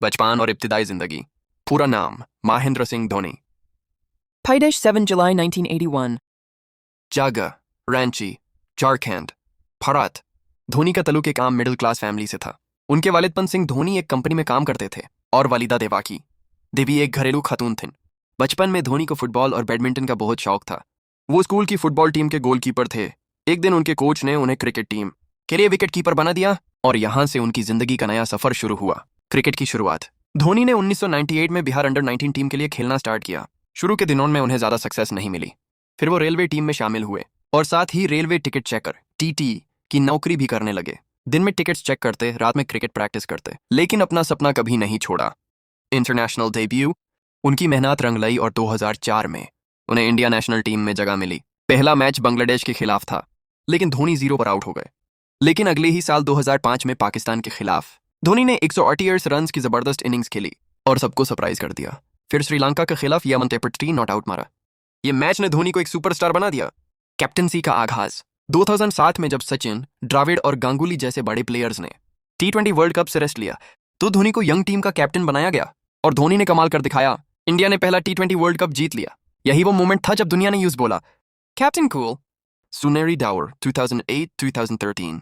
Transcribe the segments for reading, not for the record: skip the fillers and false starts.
बचपन और इब्तिदाई जिंदगी। पूरा नाम महेंद्र सिंह धोनी। Paidesh 7 July 1981. जागा, रांची, झारखंड, भारत। धोनी का ताल्लुक एक आम मिडिल क्लास फैमिली से था। उनके वालिद पंत सिंह धोनी एक कंपनी में काम करते थे और वालिदा देवाकी देवी एक घरेलू खातून थीं। बचपन में धोनी को फुटबॉल और बैडमिंटन का बहुत शौक था। वो स्कूल की फुटबॉल टीम के गोलकीपर थे। एक दिन उनके कोच ने उन्हें क्रिकेट टीम के लिए विकेट कीपर बना दिया और यहाँ से उनकी जिंदगी का नया सफर शुरू हुआ। क्रिकेट की शुरुआत धोनी ने 1998 में बिहार अंडर 19 टीम के लिए खेलना स्टार्ट किया। शुरू के दिनों में उन्हें ज्यादा सक्सेस नहीं मिली। फिर वो रेलवे टीम में शामिल हुए और साथ ही रेलवे टिकट चेकर टीटी की नौकरी भी करने लगे। दिन में टिकट्स चेक करते, रात में क्रिकेट प्रैक्टिस करते, लेकिन अपना सपना कभी नहीं छोड़ा। इंटरनेशनल डेब्यू उनकी मेहनत रंग लाई और 2004 में उन्हें इंडिया नेशनल टीम में जगह मिली। पहला मैच बांग्लादेश के खिलाफ था, लेकिन धोनी 0 पर आउट हो गए। लेकिन अगले ही साल 2005 में पाकिस्तान के खिलाफ धोनी ने 138 रन की जबरदस्त इनिंग्स खेली और सबको सरप्राइज कर दिया। फिर श्रीलंका के खिलाफ यमन तेपट्टी नॉट आउट मारा। ये मैच ने धोनी को एक सुपरस्टार बना दिया। कैप्टनसी का आगाज 2007 में जब सचिन, द्रविड़ और गांगुली जैसे बड़े प्लेयर्स ने T20 वर्ल्ड कप से रेस्ट लिया तो धोनी को यंग टीम का कैप्टन बनाया गया और धोनी ने कमाल कर दिखाया। इंडिया ने पहला T20 वर्ल्ड कप जीत लिया। यही वो मोमेंट था जब दुनिया ने यूज बोला कैप्टन कूल। सुनेरी डावर 2008-2013।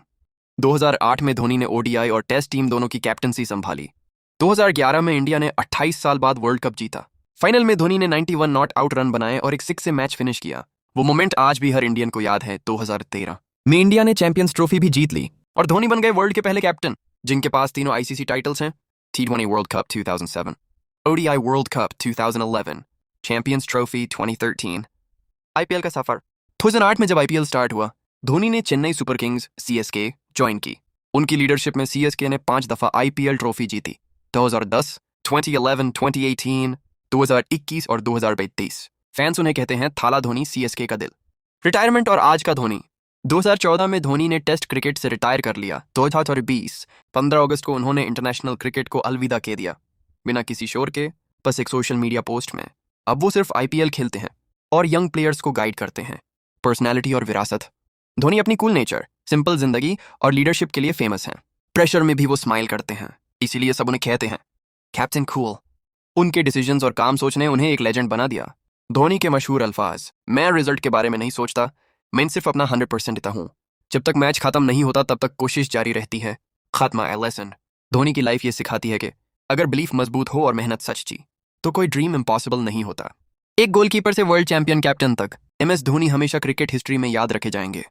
2008 में धोनी ने ODI और टेस्ट टीम दोनों की कैप्टनसी संभाली। 2011 में इंडिया ने 28 साल बाद वर्ल्ड कप जीता। फाइनल में धोनी ने 91 नॉट आउट रन बनाए और एक 6 से मैच फिनिश किया। वो मोमेंट आज भी हर इंडियन को याद है। 2013 में इंडिया ने चैंपियंस ट्रॉफी भी जीत ली और धोनी बन गए वर्ल्ड के पहले कैप्टन जिनके पास तीनों ICC टाइटल्स हैं। T20 world cup 2007, ODI world cup 2011, champions trophy 2013। IPL का सफर 2008 में जब IPL स्टार्ट हुआ धोनी ने Chennai super Kings CSK join की। उनकी लीडरशिप में CSK ने 5 दफा IPL ट्रॉफी जीती। 2010, 2011, 2018, 2021 और 2032। फैंस उन्हें कहते हैं थाला धोनी, CSK का दिल। रिटायरमेंट और आज का धोनी 2014 में धोनी ने टेस्ट क्रिकेट से रिटायर कर लिया। 2020 15 अगस्त को उन्होंने इंटरनेशनल क्रिकेट को अलविदा कह दिया बिना किसी शोर के, बस एक सोशल मीडिया पोस्ट में। अब वो सिर्फ IPL खेलते हैं और यंग प्लेयर्स को गाइड करते हैं। पर्सनैलिटी और विरासत धोनी अपनी कूल नेचर, सिंपल जिंदगी और लीडरशिप के लिए फेमस हैं। प्रेशर में भी वो स्माइल करते हैं, इसीलिए सब उन्हें कहते हैं कैप्टन कूल। उनके डिसीजंस और काम सोच ने उन्हें एक लेजेंड बना दिया। धोनी के मशहूर अल्फाज, मैं रिजल्ट के बारे में नहीं सोचता, मैं सिर्फ अपना 100% देता हूँ। जब तक मैच खत्म नहीं होता तब तक कोशिश जारी रहती है। खात्मा ए लेसन। धोनी की लाइफ ये सिखाती है कि अगर बिलीफ मजबूत हो और मेहनत सच्ची तो कोई ड्रीम इम्पॉसिबल नहीं होता। एक गोलकीपर से वर्ल्ड चैंपियन कैप्टन तक MS धोनी हमेशा क्रिकेट हिस्ट्री में याद रखे जाएंगे।